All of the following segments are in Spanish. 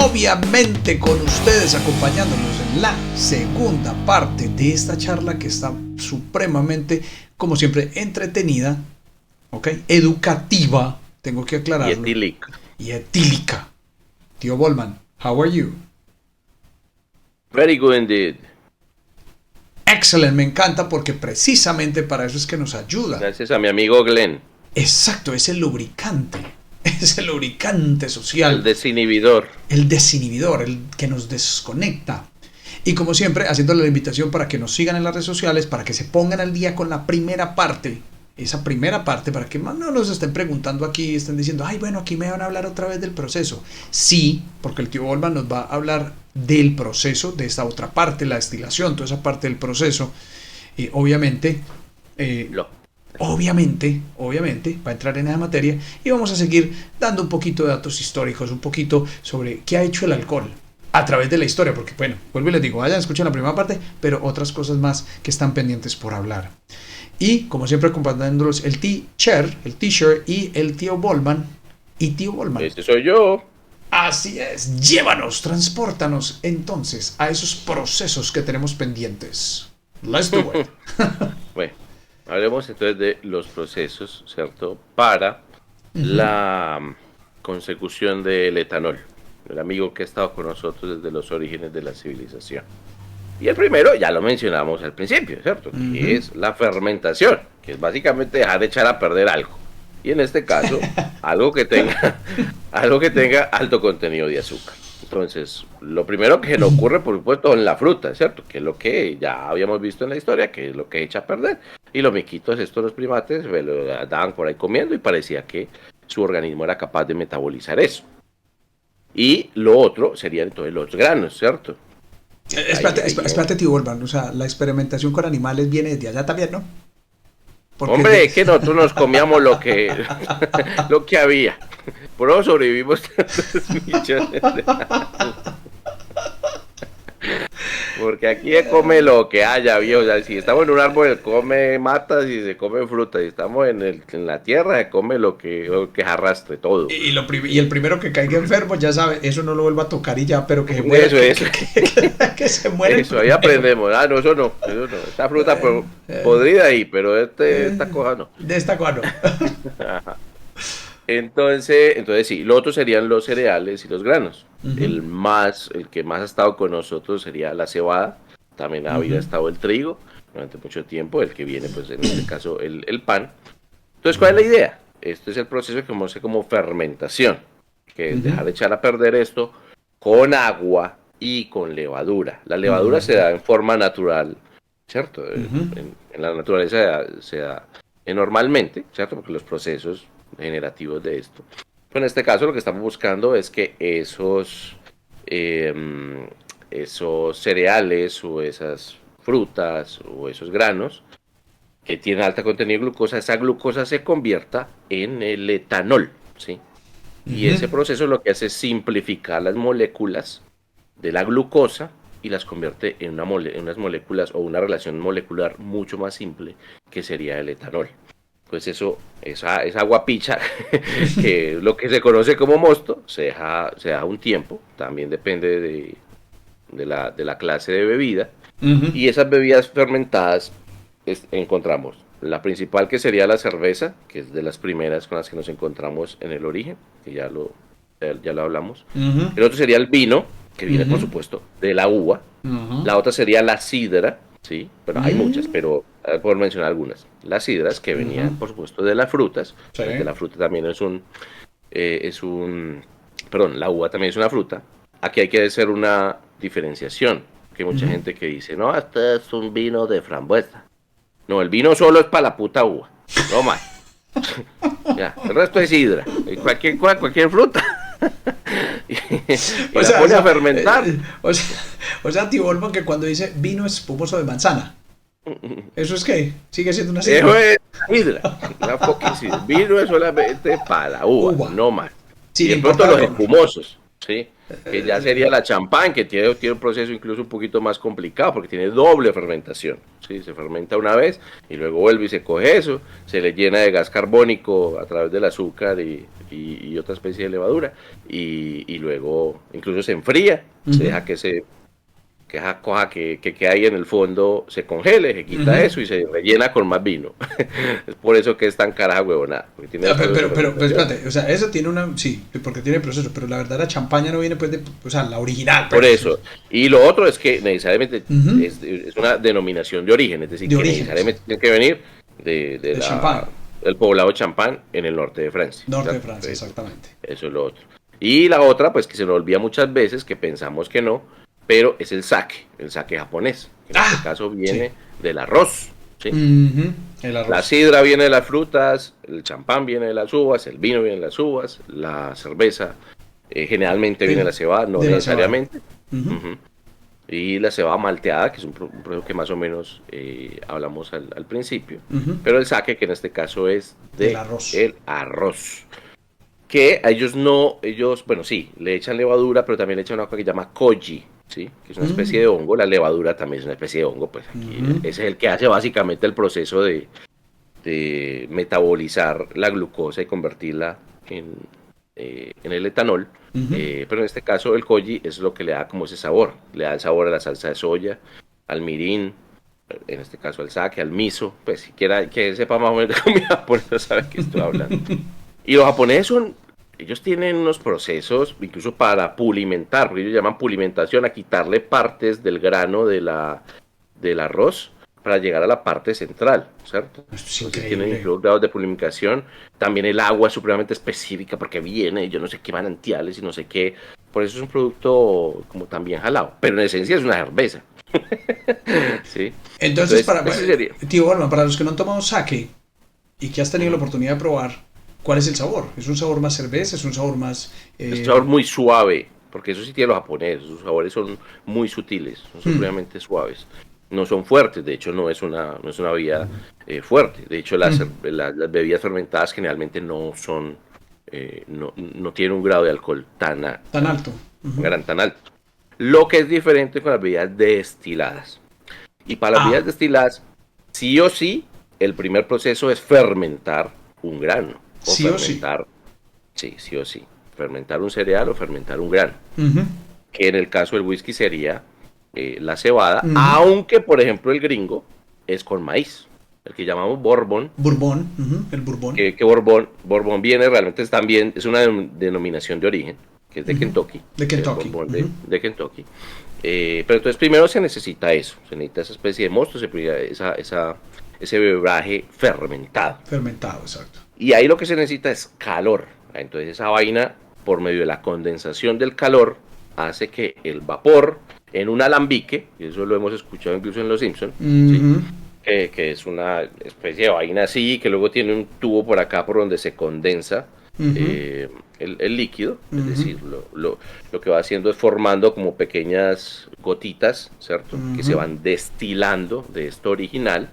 obviamente con ustedes acompañándonos en la segunda parte de esta charla que está supremamente, como siempre, entretenida, ¿ok? Educativa, tengo que aclararlo. Y etílica. Tío Bollman, how are you? Very good indeed. Excellent, me encanta porque precisamente para eso es que nos ayuda. Gracias a mi amigo Glenn. Exacto, es el lubricante. Es el lubricante social. El desinhibidor. El desinhibidor, el que nos desconecta. Y como siempre, haciéndole la invitación para que nos sigan en las redes sociales, para que se pongan al día con la primera parte. Esa primera parte, para que más no nos estén preguntando aquí, estén diciendo, ay, bueno, aquí me van a hablar otra vez del proceso. Sí, porque el tío Bollman nos va a hablar del proceso, de esta otra parte, la destilación, toda esa parte del proceso. Obviamente, va a entrar en esa materia y vamos a seguir dando un poquito de datos históricos, un poquito sobre qué ha hecho el alcohol a través de la historia, porque bueno, vuelvo y les digo, vayan, escuchen la primera parte, pero otras cosas más que están pendientes por hablar. Y como siempre acompañándolos el teacher y el tío Bollman. Y tío Bollman, ese soy yo. Así es, llévanos, transpórtanos entonces a esos procesos que tenemos pendientes. Let's do it. Bueno, hablemos entonces de los procesos, ¿cierto? Para la consecución del etanol, el amigo que ha estado con nosotros desde los orígenes de la civilización. Y el primero, ya lo mencionamos al principio, ¿cierto? Que es la fermentación, que es básicamente dejar de echar a perder algo. Y en este caso, algo que tenga alto contenido de azúcar. Entonces, lo primero que nos ocurre, por supuesto, en la fruta, ¿cierto? Que es lo que ya habíamos visto en la historia, que es lo que echa a perder. Y los miquitos, estos los primates, lo andaban por ahí comiendo y parecía que su organismo era capaz de metabolizar eso. Y lo otro serían entonces los granos, ¿cierto? Espérate, tío Bollman, o sea, la experimentación con animales viene desde allá también, ¿no? Porque hombre, es que nosotros nos comíamos lo que había. Por eso sobrevivimos tantos millones de años. Porque aquí se come lo que haya, viejo. O sea, si estamos en un árbol, se come matas y se come fruta. Si estamos en la tierra, se come lo que arrastre todo. Y el primero que caiga enfermo, ya sabe, eso no lo vuelva a tocar y ya, pero que se muera. Que se muera. Eso, ahí aprendemos. No, eso no. Esta fruta podrida ahí, pero esta cosa no. De esta cosa no. Entonces sí, lo otro serían los cereales y los granos. El que más ha estado con nosotros sería la cebada. También había estado el trigo durante mucho tiempo, el que viene, pues en este caso, el pan. Entonces, ¿cuál es la idea? Este es el proceso que conoce como fermentación, que es dejar de echar a perder esto con agua y con levadura. La levadura se da en forma natural, ¿cierto? En la naturaleza se da normalmente, ¿cierto? Porque los procesos generativos de esto. Pero en este caso lo que estamos buscando es que esos cereales o esas frutas o esos granos que tienen alta contenido de glucosa, esa glucosa se convierta en el etanol, ¿sí? Y ese proceso lo que hace es simplificar las moléculas de la glucosa y las convierte en unas moléculas o una relación molecular mucho más simple que sería el etanol. Pues esa agua picha, que lo que se conoce como mosto, se deja un tiempo, también depende de la clase de bebida, y esas bebidas fermentadas encontramos la principal, que sería la cerveza, que es de las primeras con las que nos encontramos en el origen, que ya lo hablamos. El otro sería el vino, que viene por supuesto de la uva. La otra sería la sidra, sí, bueno, hay muchas, pero por mencionar algunas. Las sidras, que venían por supuesto de las frutas, sí. De la fruta también la uva también es una fruta. Aquí hay que hacer una diferenciación, que hay mucha gente que dice, no, este es un vino de frambuesa. No, el vino solo es para la puta uva, no más. Ya, el resto es sidra, cualquier fruta. y la pone a fermentar. O sea, tío Bollman, que cuando dice vino espumoso de manzana, ¿eso es qué? ¿Sigue siendo una sidra? Eso es sidra, una sidra. Vino es solamente para la uva, no más. Y de pronto los espumosos. ¿sí? Que ya sería la champán, que tiene un proceso incluso un poquito más complicado, porque tiene doble fermentación, ¿sí? Se fermenta una vez y luego vuelve y se coge eso, se le llena de gas carbónico a través del azúcar y otra especie de levadura, y luego incluso se enfría, se deja que esa cosa que hay en el fondo se congele, se quita eso y se rellena con más vino. Es por eso que es tan cara huevonada. Porque tiene pero espérate, o sea, eso tiene sí, porque tiene proceso, pero la verdad la champaña no viene pues o sea, la original. Por eso. Y lo otro es que necesariamente es una denominación de origen, es decir, que necesariamente tiene que venir de del poblado Champagne en el norte de Francia. Norte de Francia, exactamente. Eso es lo otro. Y la otra, pues que se nos olvida muchas veces, que pensamos que no, pero es el sake japonés, que en este caso viene del arroz, ¿sí? El arroz. La sidra viene de las frutas, el champán viene de las uvas, el vino viene de las uvas, la cerveza generalmente viene de la cebada, no necesariamente. Y la cebada malteada, que es un proceso que más o menos hablamos al principio, pero el sake, que en este caso es del arroz. Que a ellos bueno, sí, le echan levadura, pero también le echan una cosa que se llama koji, ¿sí? Que es una especie de hongo. La levadura también es una especie de hongo, pues aquí ese es el que hace básicamente el proceso de metabolizar la glucosa y convertirla en el etanol. Pero en este caso el koji es lo que le da como ese sabor, le da el sabor a la salsa de soya, al mirin, en este caso al sake, al miso, pues si quiera que sepa más o menos de comida japonesa sabe que estoy hablando. Y los japoneses ellos tienen unos procesos incluso para pulimentar, porque ellos llaman pulimentación a quitarle partes del grano del arroz para llegar a la parte central, ¿cierto? Tienen incluso grados de pulimentación. También el agua es supremamente específica porque viene, yo no sé qué manantiales y no sé qué. Por eso es un producto como también jalado, pero en esencia es una cerveza. ¿Sí? Entonces tío Borman, para los que no han tomado sake y que has tenido la oportunidad de probar, ¿cuál es el sabor? ¿Es un sabor más cerveza? ¿Es un sabor más...? Es un sabor muy suave, porque eso sí tiene los japoneses, sus sabores son muy sutiles, son supremamente suaves. No son fuertes, de hecho no es una bebida fuerte. De hecho las bebidas fermentadas generalmente no son, no tienen un grado de alcohol tan alto. Tan alto. Lo que es diferente con las bebidas destiladas. Y para las bebidas destiladas, sí o sí, el primer proceso es fermentar un grano. Sí o sí. Fermentar un cereal o fermentar un grano. Que en el caso del whisky sería la cebada, aunque por ejemplo el gringo es con maíz, el que llamamos bourbon. El bourbon. Que bourbon viene realmente también, es una denominación de origen, que es de Kentucky. De Kentucky. De Kentucky. Pero entonces primero se necesita eso, se necesita esa especie de mosto, ese bebraje fermentado. Fermentado, exacto. Y ahí lo que se necesita es calor. Entonces esa vaina, por medio de la condensación del calor, hace que el vapor en un alambique, y eso lo hemos escuchado incluso en Los Simpsons, ¿sí? Que es una especie de vaina así, que luego tiene un tubo por acá por donde se condensa el líquido, es decir, lo que va haciendo es formando como pequeñas gotitas, ¿cierto? Que se van destilando de esto original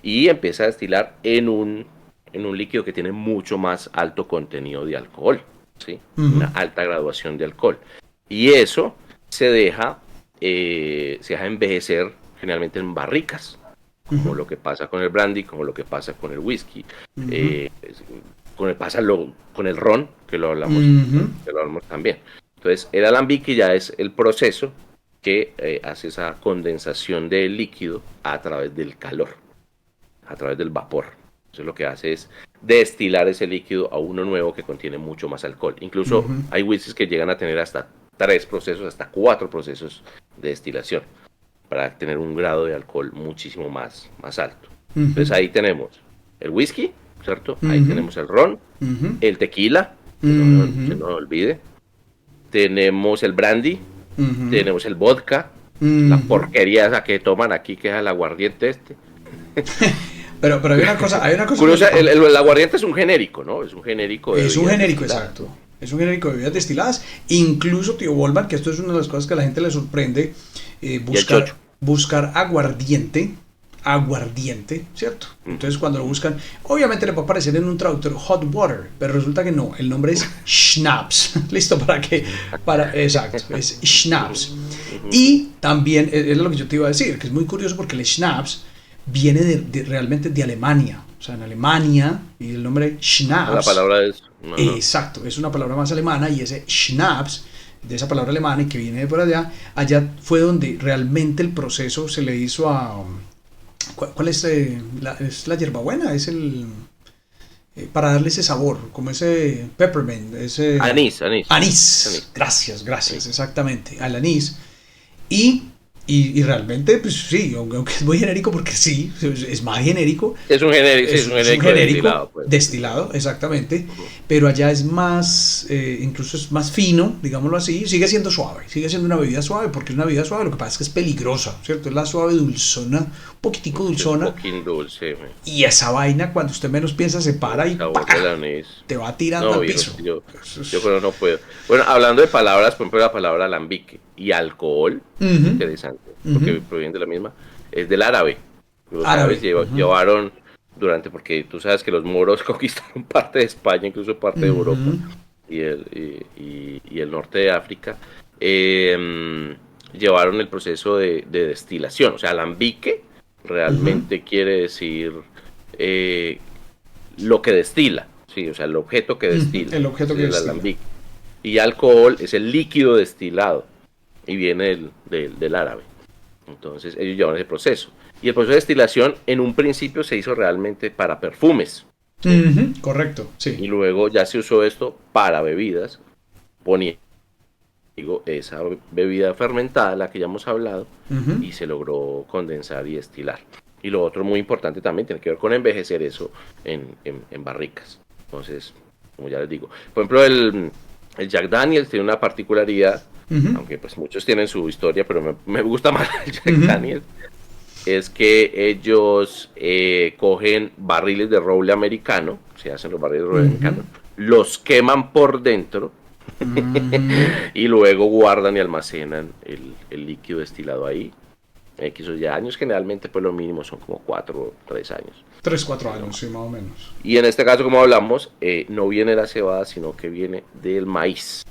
y empieza a destilar en un líquido que tiene mucho más alto contenido de alcohol, ¿sí? Una alta graduación de alcohol. Y eso se deja envejecer generalmente en barricas, como lo que pasa con el brandy, como lo que pasa con el whisky, con el ron, que lo hablamos también. Entonces, el alambique ya es el proceso que hace esa condensación del líquido a través del calor, a través del vapor. Entonces lo que hace es destilar ese líquido a uno nuevo que contiene mucho más alcohol. Incluso hay whiskies que llegan a tener hasta 3 procesos, hasta 4 procesos de destilación para tener un grado de alcohol muchísimo más alto. Entonces ahí tenemos el whisky, ¿cierto? Ahí tenemos el ron, el tequila, que no se olvide. Tenemos el brandy, tenemos el vodka, la porquería esa que toman aquí, que es el aguardiente este. Pero hay una cosa curiosa, el aguardiente es un genérico, ¿no? Es un genérico de exacto. Es un genérico de bebidas destiladas. Incluso, tío Volman, que esto es una de las cosas que a la gente le sorprende, buscar aguardiente aguardiente, ¿cierto? Entonces cuando lo buscan, obviamente le puede aparecer en un traductor hot water, pero resulta que no, el nombre es Schnapps. ¿Listo? Exacto, es Schnapps. Y también, es lo que yo te iba a decir, que es muy curioso porque el Schnapps viene realmente de Alemania. O sea, en Alemania, y el nombre Schnapps. La palabra es... Exacto, es una palabra más alemana, y ese Schnapps, de esa palabra alemana y que viene de por allá fue donde realmente el proceso se le hizo a... ¿Cuál es? Es la hierbabuena, es el... para darle ese sabor, como ese peppermint, ese... Anís. Gracias, exactamente, al anís. Y realmente, pues sí, aunque es muy genérico, porque sí, es más genérico. Es un genérico destilado, exactamente. Pero allá es más, incluso es más fino, digámoslo así. Sigue siendo suave, sigue siendo una bebida suave, porque es una bebida suave. Lo que pasa es que es peligrosa, ¿cierto? Es la suave dulzona, un poquitico dulzona. Un poquín dulce. Y esa vaina, cuando usted menos piensa, se para y te va tirando al piso. Yo creo que no puedo. Bueno, hablando de palabras, por ejemplo, la palabra alambique y alcohol, interesante, porque proviene de la misma, es del árabe. Los árabes llevaron porque tú sabes que los moros conquistaron parte de España, incluso parte de Europa y el norte de África. Llevaron el proceso de destilación, o sea, alambique realmente quiere decir lo que destila, sí, o sea, el objeto que destila, el objeto que destila. Alambique. Y alcohol es el líquido destilado y viene del árabe. Entonces ellos llevan ese proceso. Y el proceso de destilación en un principio se hizo realmente para perfumes. ¿Sí? Correcto, sí. Y luego ya se usó esto para bebidas, poniendo esa bebida fermentada, la que ya hemos hablado, y se logró condensar y destilar. Y lo otro muy importante también tiene que ver con envejecer eso en barricas. Entonces, como ya les digo, por ejemplo, el Jack Daniels tiene una particularidad, aunque pues muchos tienen su historia, pero me gusta más el Jack Daniels, es que ellos cogen barriles de roble americano, se hacen los barriles de roble americano, los queman por dentro y luego guardan y almacenan el líquido destilado ahí. X ya años, generalmente pues lo mínimo son como 4 o 3 años. 3-4 años, sí, más o menos. Y en este caso, como hablamos, no viene la cebada, sino que viene del maíz.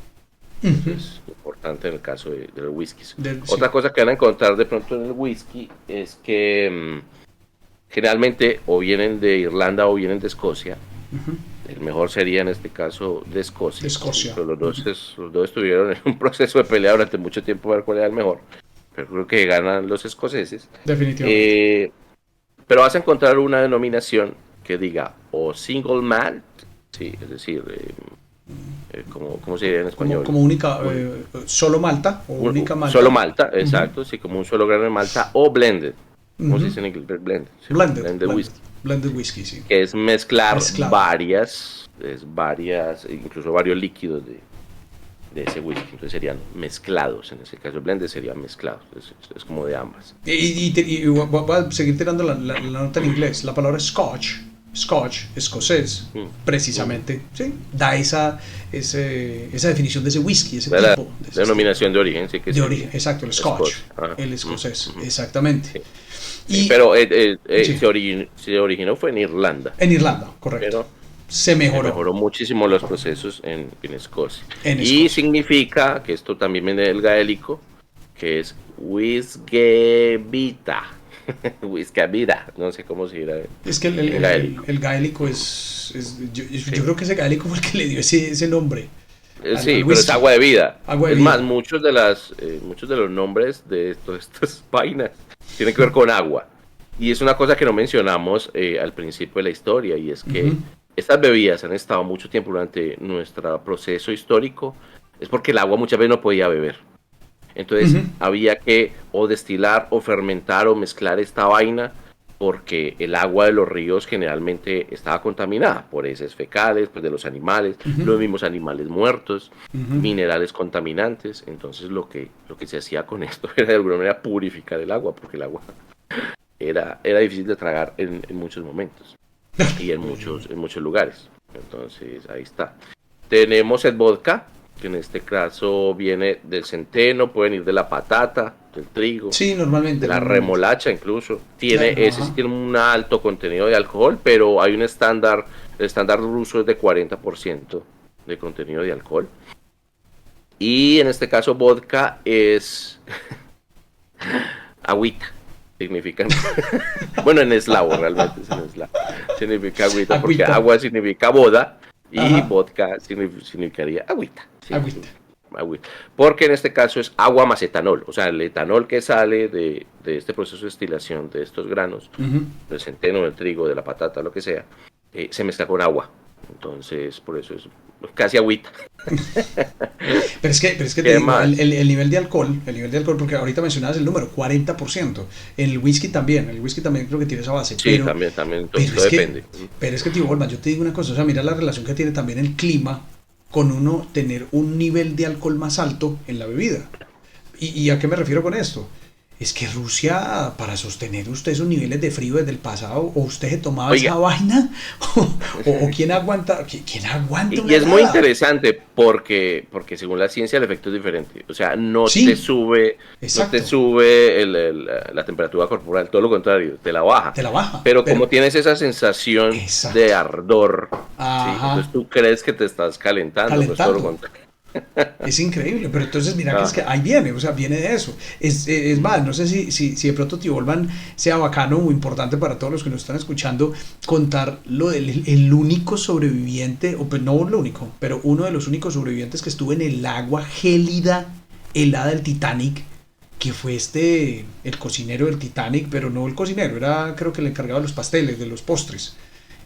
Es importante en el caso de los whiskies. Otra cosa que van a encontrar de pronto en el whisky es que generalmente o vienen de Irlanda o vienen de Escocia. El mejor sería en este caso de Escocia. Pero los dos estuvieron en un proceso de pelea durante mucho tiempo para ver cuál era el mejor. Pero creo que ganan los escoceses. Definitivamente. Pero vas a encontrar una denominación que diga o single malt, sí, es decir, ¿cómo se diría en español? Como única, solo malta o única malta. Solo malta, exacto, sí, como un solo grano de malta o blended. ¿Cómo se dice en inglés? Blended whisky. Blended whisky, sí. Que es mezclar varias, incluso varios líquidos de ese whisky, entonces serían mezclados, en ese caso blended sería mezclados, es como de ambas. Y voy a seguir tirando la nota en inglés, la palabra scotch, escocés, precisamente, ¿sí? Da esa definición de ese whisky, ese tipo. De denominación de origen, sí que de origen, exacto, el scotch, el escocés, exactamente. Sí. Pero se originó fue en Irlanda. En Irlanda, correcto. Pero se mejoró muchísimo los procesos en Escocia. Y significa que esto también viene del gaélico, que es Wisgevita. Wisgevita, no sé cómo se dirá. Es que el gaélico es yo creo que ese gaélico fue el que le dio ese nombre. Sí, pero es agua de vida. Más, muchos de los nombres de estas vainas tienen que ver con agua. Y es una cosa que no mencionamos al principio de la historia, y es que estas bebidas han estado mucho tiempo durante nuestro proceso histórico, es porque el agua muchas veces no podía beber. Entonces había que o destilar o fermentar o mezclar esta vaina, porque el agua de los ríos generalmente estaba contaminada por heces fecales, pues de los animales, los mismos animales muertos, minerales contaminantes. Entonces lo que se hacía con esto era de alguna manera purificar el agua, porque el agua era difícil de tragar en muchos momentos y en muchos lugares. Entonces ahí está. Tenemos el vodka, que en este caso viene del centeno, pueden ir de la patata, del trigo, Sí, normalmente. de la Normalmente. remolacha incluso. Claro, Ese sí ajá. tiene un alto contenido de alcohol, pero hay un estándar, el estándar ruso es de 40% de contenido de alcohol. Y en este caso vodka es agüita, significa, bueno, en eslavo, realmente es en eslavo, significa agüita porque Agüita. agua significa boda y Ajá. vodka significaría agüita, sí, Agüita. agüita. Porque en este caso es agua más etanol, o sea, el etanol que sale de este proceso de destilación de estos granos, Ujú. del centeno, del trigo, de la patata, lo que sea, se mezcla con agua. Entonces, por eso es casi agüita. Pero es que te ¿Qué digo, más? el nivel de alcohol, porque ahorita mencionabas el número, 40%. En el whisky también creo que tiene esa base, Sí, también, también, pero todo es que, depende. pero es que, tío Volman, yo te digo una cosa, o sea, mira la relación que tiene también el clima con uno tener un nivel de alcohol más alto en la bebida. ¿Y a qué me refiero con esto? Es que Rusia, para sostener usted esos niveles de frío desde el pasado, o usted se tomaba esa Oiga, vaina, o quién aguanta y una es muy helada. interesante porque según la ciencia el efecto es diferente. O sea, Sí, no te exacto, sube la temperatura corporal, todo lo contrario, te la baja. te la baja, Pero como pero tienes esa sensación de exacto, ardor, ¿sí? Entonces ajá, tú crees que te estás calentando, pues todo lo calentando. contrario. Es increíble, pero entonces mira que es que Ajá. ahí viene, o sea, viene de eso. Es más, no sé si de pronto Tío Volvan sea bacano o importante para todos los que nos están escuchando contar lo del el único sobreviviente, o pues no lo único, pero uno de los únicos sobrevivientes que estuvo en el agua gélida, helada del Titanic, que fue el cocinero del Titanic, pero no el cocinero, era creo que el encargado de los pasteles, de los postres.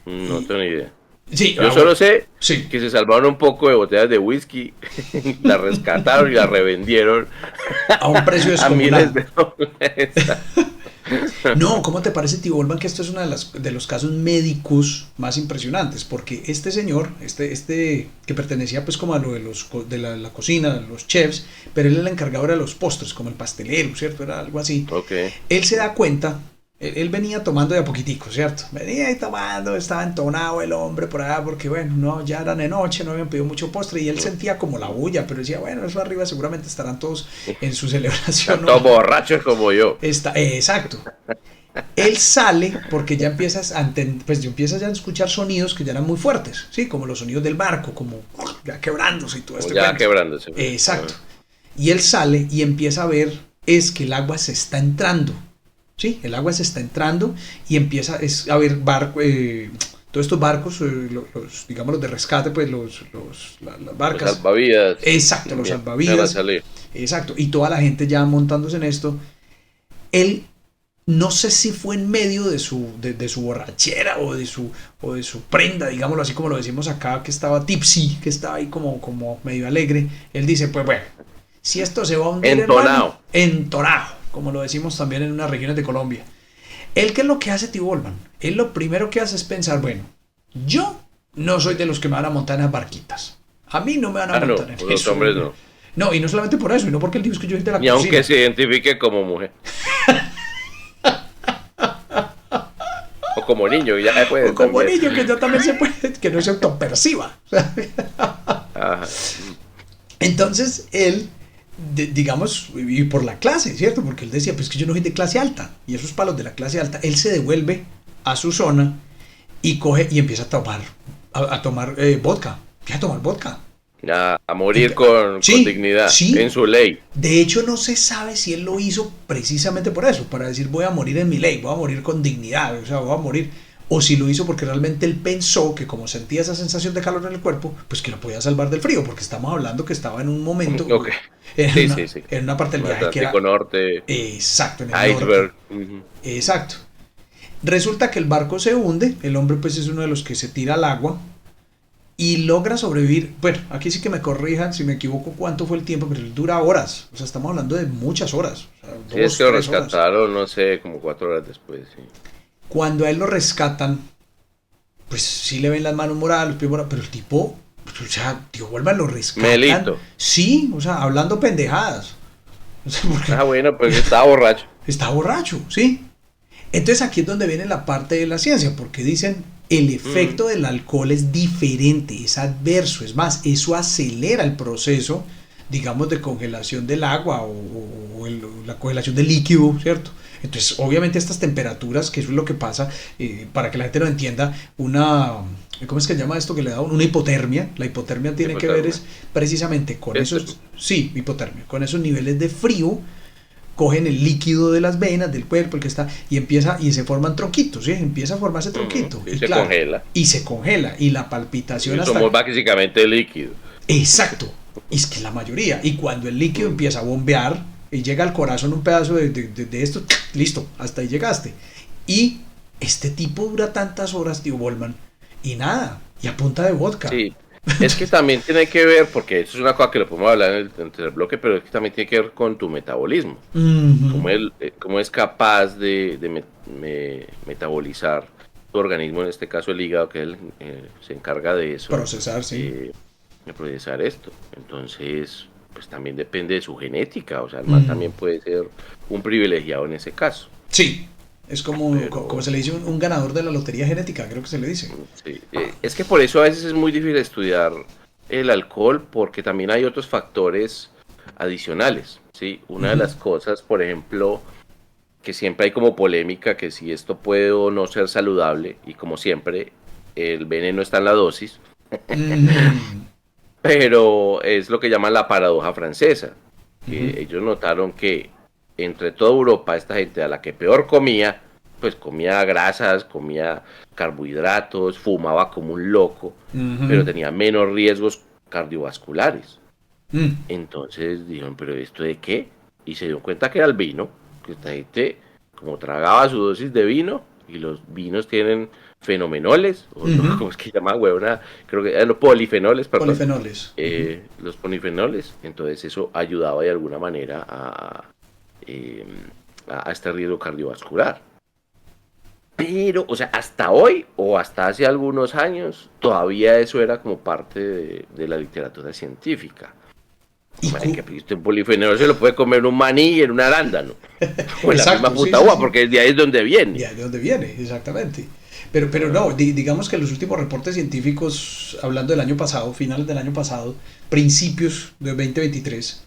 No Y tengo ni idea. sí, Yo bueno, solo sé sí, que se salvaron un poco de botellas de whisky, la rescataron y la revendieron a un precio a miles descomunal. de dólares. No, ¿cómo te parece, tío Volman, que esto es uno de los casos médicos más impresionantes? Porque este señor, que pertenecía pues como a lo de, la cocina, los chefs, pero él era el encargado de los postres, como el pastelero, ¿cierto? Era algo así. Ok. Él se da cuenta, él venía tomando de a poquitico, ¿cierto? Venía ahí tomando, estaba entonado el hombre por allá, porque bueno, no, ya era de noche, no habían pedido mucho postre, y él sentía como la bulla, pero decía, bueno, eso arriba seguramente estarán todos en su Están celebración o todos algo. borrachos como yo. Exacto. Él sale porque ya empiezas pues ya empiezas ya a escuchar sonidos que ya eran muy fuertes, ¿sí? Como los sonidos del barco, como ya quebrándose y todo Como este ya cuento. quebrándose. Exacto. Y él sale y empieza a ver es que el agua se está entrando, ¿sí? El agua se está entrando y empieza a ver todos estos barcos, digamos los de rescate, pues las Los barcas. salvavidas. Exacto, los Empiezan a salvavidas. salir. Exacto. Y toda la gente ya montándose en esto. Él no sé si fue en medio de su borrachera o de su prenda, digámoslo así como lo decimos acá, que estaba tipsy, que estaba ahí como medio alegre. Él dice, pues bueno, si esto se va a hundir, hermano, Entonado. entorado, como lo decimos también en unas regiones de Colombia. Él, ¿qué es lo que hace, Tío Bolman? Él lo primero que hace es pensar, bueno, yo no soy de los que me van a montar en las barquitas. A mí no me van a Ah, montar no. en Los eso. hombres no. No, y no solamente por eso, y no porque él dijo que yo soy de la Ni aunque cocina. se identifique como mujer. O como niño, ya puede O como también. niño, que yo también se puede, que no se autoperciba. Ajá. Entonces él, digamos, y por la clase, ¿cierto? Porque él decía, pues que yo no soy de clase alta, y esos palos de la clase alta, él se devuelve a su zona y coge y empieza a tomar, a tomar vodka, empieza a tomar vodka. A morir con Sí, dignidad. En sí. su ley. De hecho, no se sabe si él lo hizo precisamente por eso, para decir voy a morir en mi ley, voy a morir con dignidad, o sea, voy a morir. O si lo hizo porque realmente él pensó que como sentía esa sensación de calor en el cuerpo, pues que lo podía salvar del frío, porque estamos hablando que estaba en un momento, Ok. Sí, sí, sí. en una parte del viaje que Atlántico era Norte. exacto, en el norte. Iceberg. Ujú. Exacto. Resulta que el barco se hunde, el hombre pues es uno de los que se tira al agua, y logra sobrevivir. Bueno, aquí sí que me corrijan si me equivoco cuánto fue el tiempo, pero él dura horas. O sea, estamos hablando de muchas horas. O sea, Sí, es que dos, lo 3 horas. rescataron, no sé, como 4 horas después, sí. Cuando a él lo rescatan, pues sí le ven las manos moradas, los pies morados, pero el tipo, o sea, tío, vuelva, lo rescatan. Melito. Sí, o sea, hablando pendejadas. O sea, porque Ah, bueno, pues estaba borracho. está borracho, ¿sí? Entonces aquí es donde viene la parte de la ciencia, porque dicen el Mm. efecto del alcohol es diferente, es adverso, es más, eso acelera el proceso digamos, de congelación del agua la congelación del líquido, ¿cierto? Entonces, obviamente estas temperaturas, que eso es lo que pasa, para que la gente lo entienda, ¿cómo es que se llama esto que le da una hipotermia? La hipotermia tiene que ver precisamente con esos, sí, hipotermia, con esos niveles de frío, cogen el líquido de las venas, del cuerpo, el que está, y se forman tronquitos, ¿sí? Empieza a formarse tronquito. Y se congela. Y se congela, y la palpitación hasta... Somos básicamente líquido. Exacto, es que la mayoría, y cuando el líquido empieza a bombear, y llega al corazón un pedazo de esto, listo, hasta ahí llegaste. Y este tipo dura tantas horas, tío Bollman, y nada, y a punta de vodka. Sí, es que también tiene que ver, porque eso es una cosa que lo podemos hablar en el bloque, pero es que también tiene que ver con tu metabolismo. Cómo es capaz de metabolizar tu organismo, en este caso el hígado, que él se encarga de eso. Procesar, sí. De procesar esto. Entonces, pues también depende de su genética, o sea, el man también puede ser un privilegiado en ese caso. Sí, es como se le dice un ganador de la lotería genética, creo que se le dice. Sí. Es que por eso a veces es muy difícil estudiar el alcohol, porque también hay otros factores adicionales, ¿sí? Una de las cosas, por ejemplo, que siempre hay como polémica, que si esto puede o no ser saludable, y como siempre, el veneno está en la dosis. Pero es lo que llaman la paradoja francesa, que ellos notaron que entre toda Europa, esta gente a la que peor comía, pues comía grasas, comía carbohidratos, fumaba como un loco, pero tenía menos riesgos cardiovasculares. Entonces dijeron, ¿pero esto de qué? Y se dieron cuenta que era el vino, que esta gente como tragaba su dosis de vino, y los vinos tienen fenomenoles, o no, ¿cómo es que se llama, huevona? Creo que eran los polifenoles, perdón. Polifenoles. Los polifenoles, entonces eso ayudaba de alguna manera a este riesgo cardiovascular. Pero, o sea, hasta hoy, o hasta hace algunos años, todavía eso era como parte de la literatura científica. Un polifenol se lo puede comer un maní y en un arándano. O en la misma puta uva, porque de ahí es donde viene. De ahí es donde viene, exactamente. Pero no, digamos que los últimos reportes científicos, hablando del año pasado, finales del año pasado, principios de 2023,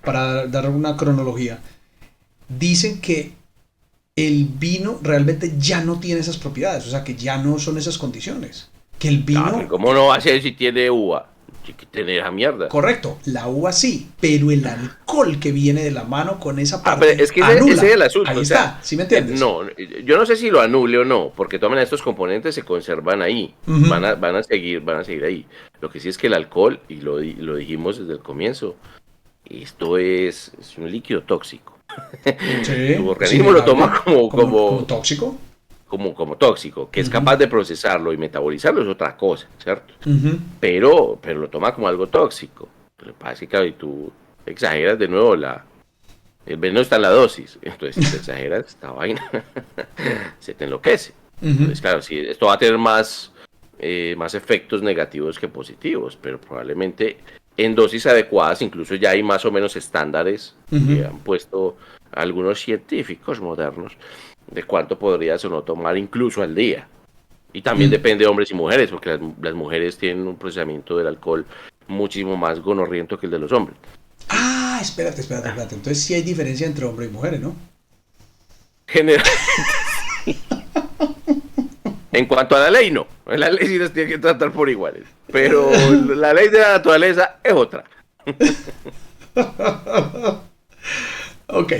para dar una cronología, dicen que el vino realmente ya no tiene esas propiedades, o sea, que ya no son esas condiciones. Que el vino... Claro, ¿cómo no va a ser si tiene uva? Tiene que tener esa mierda. Correcto, la uva sí, pero el alcohol que viene de la mano con esa parte pero es que ese es el asunto. Ahí está, ¿sí me entiendes? No, yo no sé si lo anule o no, porque de todas maneras estos componentes se conservan ahí, van a seguir ahí. Lo que sí es que el alcohol, y lo dijimos desde el comienzo, esto es un líquido tóxico. Sí, tu organismo lo toma como tóxico. Como tóxico, que es capaz de procesarlo y metabolizarlo es otra cosa, ¿cierto? Pero lo toma como algo tóxico. Lo que pasa es que, claro, y tú exageras de nuevo el veneno está en la dosis, entonces si te exageras esta vaina, se te enloquece. Entonces, claro, sí, esto va a tener más efectos negativos que positivos, pero probablemente en dosis adecuadas, incluso ya hay más o menos estándares que han puesto algunos científicos modernos de cuánto podrías o no tomar incluso al día. Y también depende de hombres y mujeres, porque las mujeres tienen un procesamiento del alcohol muchísimo más gonorriento que el de los hombres. Ah, espérate. Entonces sí hay diferencia entre hombres y mujeres, ¿no? Generalmente. En cuanto a la ley, no. En la ley sí las tiene que tratar por iguales. Pero la ley de la naturaleza es otra. Ok.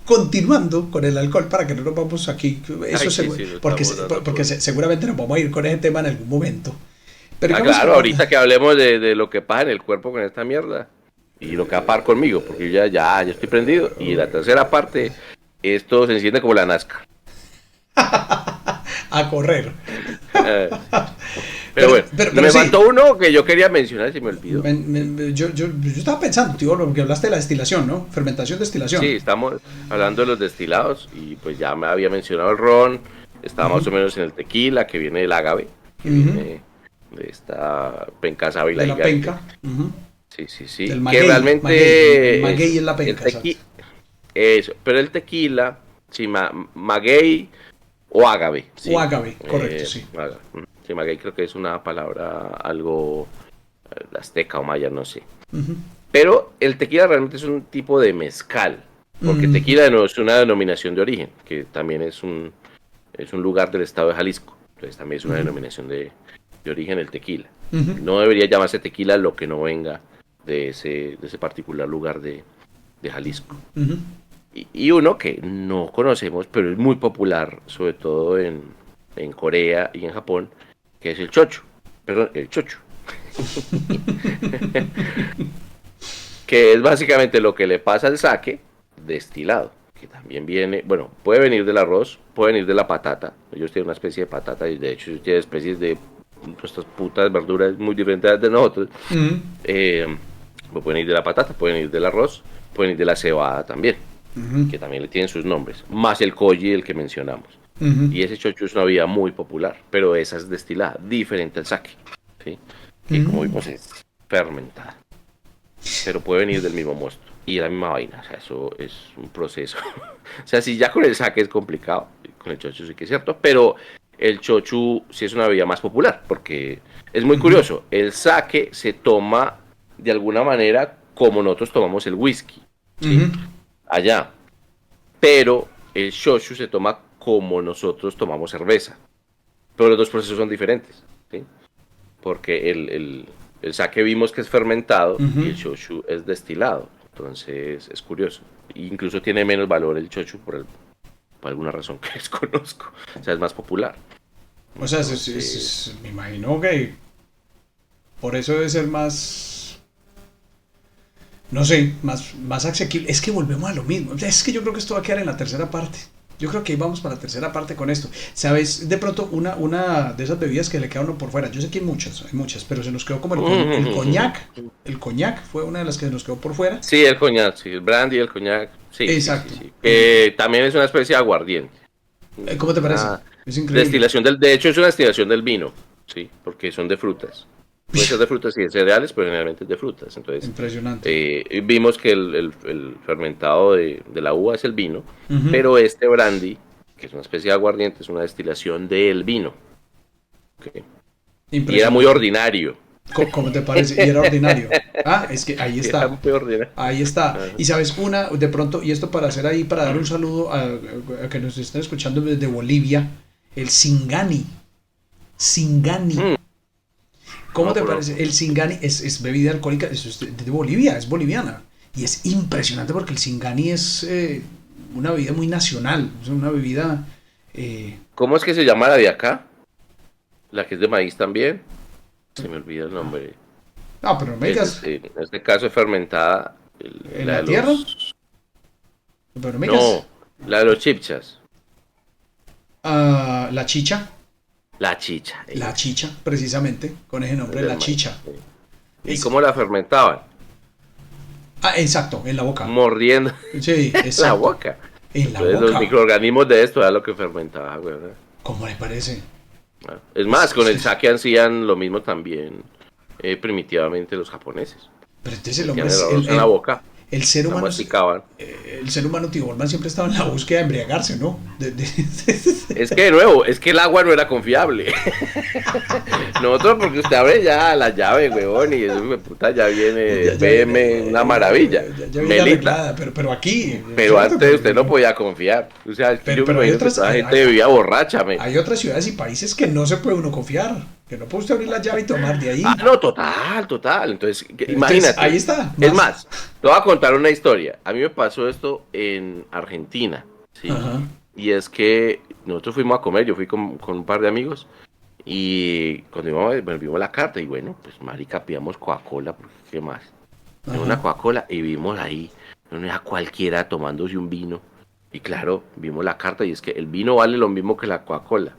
Continuando con el alcohol, para que no nos vamos aquí. Eso porque seguramente nos vamos a ir con ese tema en algún momento. Pero claro, ahorita que hablemos de lo que pasa en el cuerpo con esta mierda. Y lo que va a pasar conmigo, porque yo ya estoy prendido. Y la tercera parte, esto se enciende como la NASCAR. A correr. Pero bueno, me faltó uno que yo quería mencionar y se me olvidó. Yo estaba pensando, tío, porque hablaste de la destilación, ¿no? Fermentación, destilación. Sí, estamos hablando de los destilados y pues ya me había mencionado el ron, estaba más o menos en el tequila, que viene del agave, que viene de esta penca sábila. De la penca. Sí. Del que maguey, realmente... maguey es la penca. Eso, pero el tequila, sí, maguey o agave. Sí. O agave, correcto, sí. Sí, maguey creo que es una palabra algo azteca o maya, no sé. Pero el tequila realmente es un tipo de mezcal, porque tequila no es una denominación de origen, que también es un lugar del estado de Jalisco. Entonces también es una denominación de origen el tequila. No debería llamarse tequila lo que no venga de ese particular lugar de Jalisco. Y uno que no conocemos, pero es muy popular, sobre todo en Corea y en Japón, que es el chocho. Perdón, el chocho. Que es básicamente lo que le pasa al sake destilado, que también viene, bueno, puede venir del arroz, puede venir de la patata. Ellos tienen una especie de patata y de hecho tienen especies de estas putas verduras muy diferentes de nosotros. Pueden ir de la patata, pueden ir del arroz, pueden ir de la cebada también, que también le tienen sus nombres, más el koji, el que mencionamos. Y ese chocho es una bebida muy popular, pero esa es destilada, diferente al sake, ¿sí? Que como vimos es fermentada, pero puede venir del mismo mosto y la misma vaina. O sea, eso es un proceso. O sea, si ya con el sake es complicado, con el chocho sí que es cierto, pero el chochu sí es una bebida más popular, porque es muy curioso, el sake se toma de alguna manera como nosotros tomamos el whisky, ¿sí? Allá, pero el shochu se toma como nosotros tomamos cerveza, pero los dos procesos son diferentes, ¿sí? Porque el sake vimos que es fermentado y el shochu es destilado, entonces es curioso. Incluso tiene menos valor el shochu por alguna razón que desconozco, o sea, es más popular. O sea, me imagino que por eso debe ser más, no sé, más asequible. Es que volvemos a lo mismo. Es que yo creo que esto va a quedar en la tercera parte. Yo creo que ahí vamos para la tercera parte con esto. ¿Sabes? De pronto, una de esas bebidas que le queda a uno por fuera. Yo sé que hay muchas, pero se nos quedó como el coñac. El coñac fue una de las que se nos quedó por fuera. Sí, el coñac, sí, el brandy, el coñac. Sí, exacto. Sí. También es una especie de aguardiente. ¿Cómo te parece? Es increíble. Destilación de hecho, es una destilación del vino, sí, porque son de frutas. Puede ser de frutas y de cereales, pero generalmente es de frutas. Entonces, impresionante. Vimos que el fermentado de la uva es el vino, pero este brandy, que es una especie de aguardiente, es una destilación del vino. Okay. Y era muy ordinario. ¿Cómo te parece? Y era ordinario. Es que ahí está. Era muy ordinario. Ahí está. Y sabes, de pronto, y esto para hacer ahí, para dar un saludo a que nos están escuchando desde Bolivia, el Singani. ¿Cómo te parece? El Singani es bebida alcohólica, es de Bolivia, es boliviana. Y es impresionante porque el Singani es una bebida muy nacional, es una bebida... ¿Cómo es que se llama la de acá? La que es de maíz también. Se me olvida el nombre. No, pero no me digas... En este caso es fermentada. ¿En la tierra? Pero no me digas... No, la de los chipchas. La chicha. La chicha. La chicha, precisamente, con ese nombre, la chicha. ¿Y cómo la fermentaban? Exacto, en la boca. Mordiendo. Sí, exacto. En la boca. En la Entonces, boca. los microorganismos de esto era lo que fermentaba, güey. ¿Cómo le parece? Es más, con el sake hacían lo mismo también primitivamente los japoneses. Pero entonces el hombre en la boca. El ser humano, Tío Bolman, siempre estaba en la búsqueda de embriagarse, ¿no? Es que de nuevo, es que el agua no era confiable. Nosotros, porque usted abre ya la llave, weón, y eso, puta, ya viene BM, una maravilla. Ya viene arreglada, pero aquí. Pero antes usted no podía confiar. O sea, yo me imagino que esa gente vivía borracha, Hay otras ciudades y países que no se puede uno confiar. Que no puede usted abrir la llave y tomar de ahí. No, total. Entonces, imagínate. Ahí está. Es más, te voy a contar una historia. A mí me pasó esto en Argentina, ¿sí? Ajá. Y es que nosotros fuimos a comer, yo fui con un par de amigos, y cuando vimos la carta, y bueno, pues marica, pidamos Coca-Cola, porque ¿qué más? Una Coca-Cola, y vimos ahí, a cualquiera tomándose un vino. Y claro, vimos la carta, y es que el vino vale lo mismo que la Coca-Cola.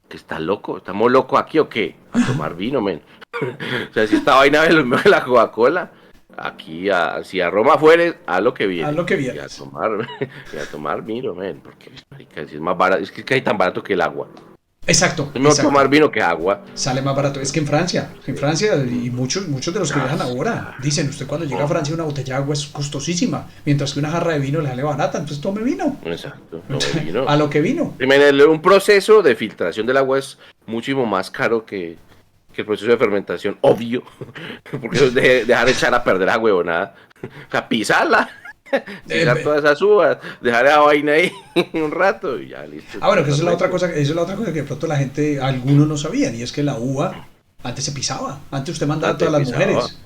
¿Que está loco? ¿Estamos locos aquí o qué? A tomar vino, men. O sea, si esta vaina es lo mismo que la Coca-Cola, aquí, si a Roma fueres, a lo que viene. Y a tomar vino, men. Porque, marica, si es más barato, es que hay tan barato que el agua. Exacto. Es mejor tomar vino que agua. Sale más barato. Es que en Francia, y muchos de los que viajan ahora, dicen, usted cuando llega a Francia una botella de agua es costosísima, mientras que una jarra de vino le sale barata, entonces tome vino. Exacto, tome vino. A lo que vino. Un proceso de filtración del agua es muchísimo más caro que que el proceso de fermentación, obvio, porque eso es dejar echar a perder la huevonada, o sea, pisarla, pisar todas esas uvas, dejar esa vaina ahí un rato y ya listo. Bueno, que esa es la otra cosa, esa es la otra cosa que de pronto la gente, algunos no sabían, y es que la uva antes se pisaba, antes usted mandaba a todas las mujeres,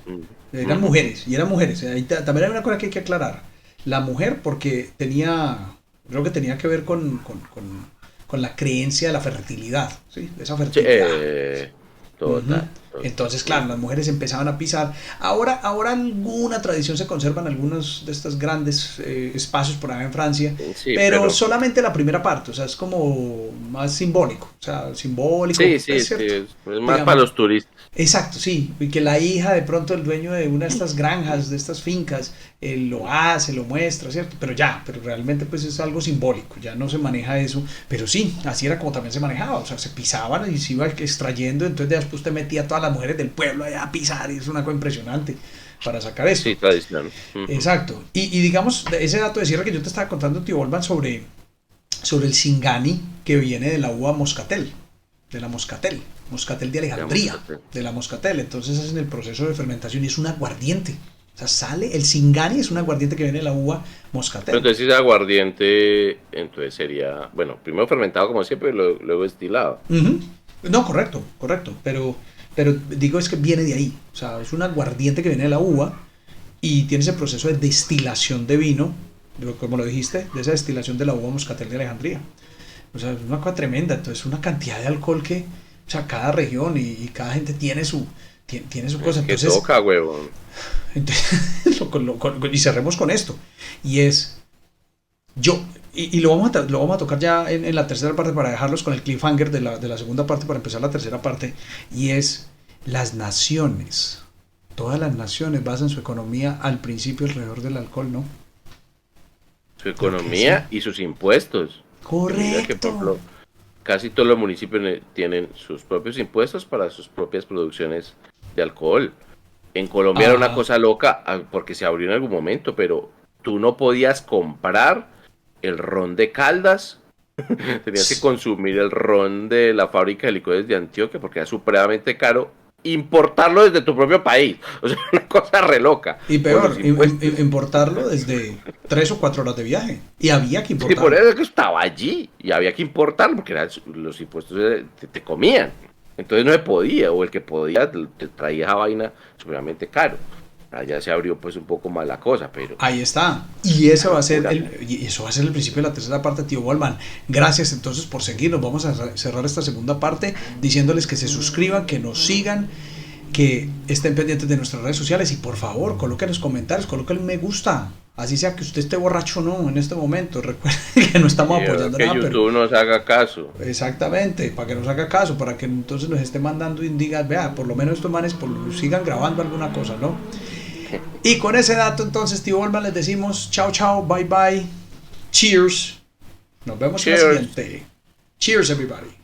eran mujeres, y eran mujeres, ahí también hay una cosa que hay que aclarar, la mujer porque creo que tenía que ver con la creencia de la fertilidad, ¿sí? De esa fertilidad. Total. Entonces, claro, las mujeres empezaban a pisar. Ahora alguna tradición se conserva en algunos de estos grandes espacios por allá en Francia, Sí, pero solamente la primera parte, o sea, es como más simbólico, o sea, simbólico, sí, es cierto. es más Digamos, para los turistas. exacto, sí, y que la hija de pronto el dueño de una de estas granjas, de estas fincas, lo hace, lo muestra, ¿cierto? Pero realmente pues es algo simbólico, ya no se maneja eso, pero sí, así era como también se manejaba, o sea, se pisaban y se iba extrayendo, entonces después usted metía a todas las mujeres del pueblo allá a pisar y es una cosa impresionante para sacar eso. Sí, tradicional. Exacto, y digamos, ese dato de cierre que yo te estaba contando, tío Olvan, sobre el Singani que viene de la uva Moscatel, de la Moscatel de Alejandría, de la Moscatel. Entonces hacen el proceso de fermentación y es un aguardiente. O sea, sale el Singani, es un aguardiente que viene de la uva Moscatel. Pero entonces si es aguardiente, entonces sería, bueno, primero fermentado como siempre, luego destilado. No, correcto, pero digo es que viene de ahí. O sea, es un aguardiente que viene de la uva y tiene ese proceso de destilación de vino, como lo dijiste, de esa destilación de la uva Moscatel de Alejandría. O sea, es una cosa tremenda. Entonces, una cantidad de alcohol que, o sea, cada región y cada gente tiene su cosa. Que Entonces, toca, huevón. Entonces, y cerremos con esto. Y es, y lo vamos a tocar ya en la tercera parte para dejarlos con el cliffhanger de la segunda parte para empezar la tercera parte. Y es las naciones. Todas las naciones basan su economía al principio alrededor del alcohol, ¿no? Su economía y sus impuestos. Correcto. Que, por ejemplo, casi todos los municipios tienen sus propios impuestos para sus propias producciones de alcohol. En Colombia era una cosa loca porque se abrió en algún momento, pero tú no podías comprar el ron de Caldas. Tenías que consumir el ron de la fábrica de licores de Antioquia porque era supremamente caro importarlo desde tu propio país. O sea, una cosa re loca. Y peor, importarlo desde 3 o 4 horas de viaje. Y había que importarlo. Sí, por eso es que estaba allí. Y había que importarlo porque los impuestos te comían. Entonces no se podía. O el que podía te traía esa vaina supremamente caro. Allá se abrió pues un poco más la cosa, pero... Ahí está. Y eso va a ser el principio de la tercera parte, tío Wallman. Gracias entonces por seguirnos. Vamos a cerrar esta segunda parte diciéndoles que se suscriban, que nos sigan, que estén pendientes de nuestras redes sociales y por favor coloquen los comentarios, coloquen me gusta. Así sea que usted esté borracho o no en este momento. Recuerden que no estamos apoyando nada. Que YouTube nos haga caso. Exactamente, para que nos haga caso, para que entonces nos esté mandando y digan, vea, por lo menos estos manes sigan grabando alguna cosa, ¿no? Y con ese dato entonces, tío Olman, les decimos chao, chao, bye, bye, cheers. Nos vemos en la siguiente. Cheers, everybody.